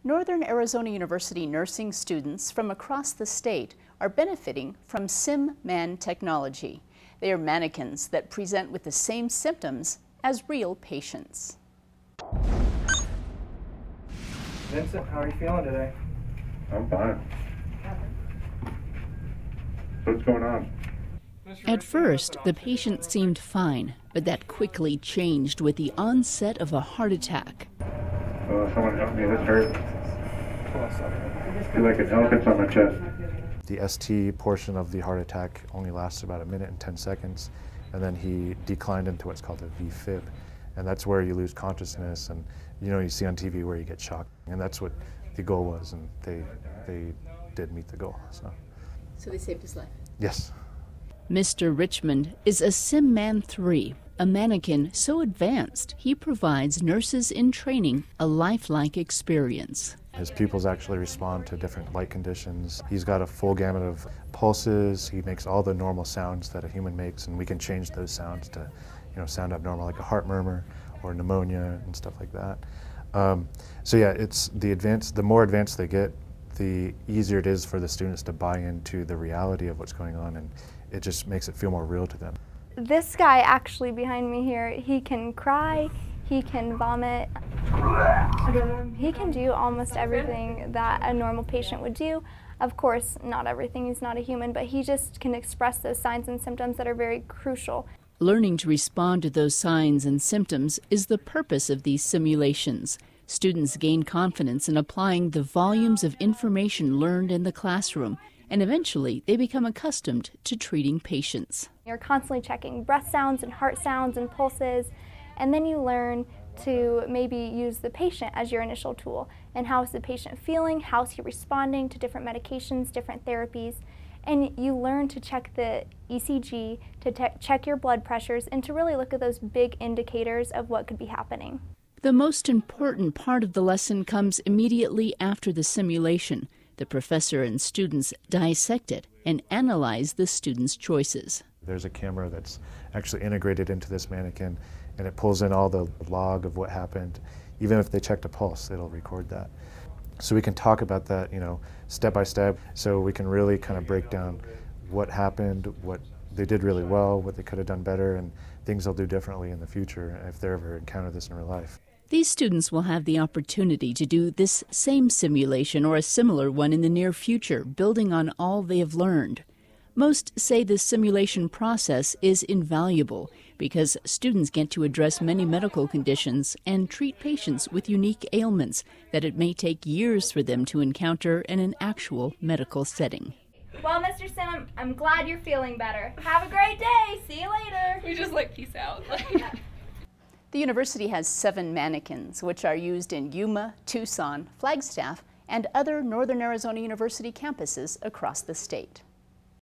Northern Arizona University nursing students from across the state are benefiting from SimMan technology. They are mannequins that present with the same symptoms as real patients. Vincent, how are you feeling today? I'm fine. What's going on? At first, the patient seemed fine, but that quickly changed with the onset of a heart attack. Someone help me, this hurts. I feel like an elephant's on my chest. The ST portion of the heart attack only lasted about 1 minute and 10 seconds, and then he declined into what's called a VFib. And that's where you lose consciousness, and you see on TV where you get shocked. And that's what the goal was, and they did meet the goal. So they saved his life? Yes. Mr. Richmond is a SimMan 3, a mannequin so advanced he provides nurses in training a lifelike experience. His pupils actually respond to different light conditions. He's got a full gamut of pulses. He makes all the normal sounds that a human makes, and we can change those sounds to sound abnormal, like a heart murmur or pneumonia and stuff like that. So yeah, it's the more advanced they get, the easier it is for the students to buy into the reality of what's going on, and it just makes it feel more real to them. This guy actually behind me here, he can cry, he can vomit, he can do almost everything that a normal patient would do. Of course, not everything, he's not a human, but he just can express those signs and symptoms that are very crucial. Learning to respond to those signs and symptoms is the purpose of these simulations. Students gain confidence in applying the volumes of information learned in the classroom, and eventually they become accustomed to treating patients. You're constantly checking breath sounds and heart sounds and pulses, and then you learn to maybe use the patient as your initial tool. And how is the patient feeling? How is he responding to different medications, different therapies? And you learn to check the ECG, to check your blood pressures, and to really look at those big indicators of what could be happening. The most important part of the lesson comes immediately after the simulation. The professor and students dissect it and analyze the students' choices. There's a camera that's actually integrated into this mannequin, and it pulls in all the log of what happened. Even if they checked a pulse, it'll record that. So we can talk about that, step by step, so we can really kind of break down what happened, what they did really well, what they could have done better, and things they'll do differently in the future if they ever encounter this in real life. These students will have the opportunity to do this same simulation or a similar one in the near future, building on all they have learned. Most say the simulation process is invaluable because students get to address many medical conditions and treat patients with unique ailments that it may take years for them to encounter in an actual medical setting. Well, Mr. Sim, I'm glad you're feeling better. Have a great day. See you later. We just peace out. The university has 7 mannequins, which are used in Yuma, Tucson, Flagstaff, and other Northern Arizona University campuses across the state.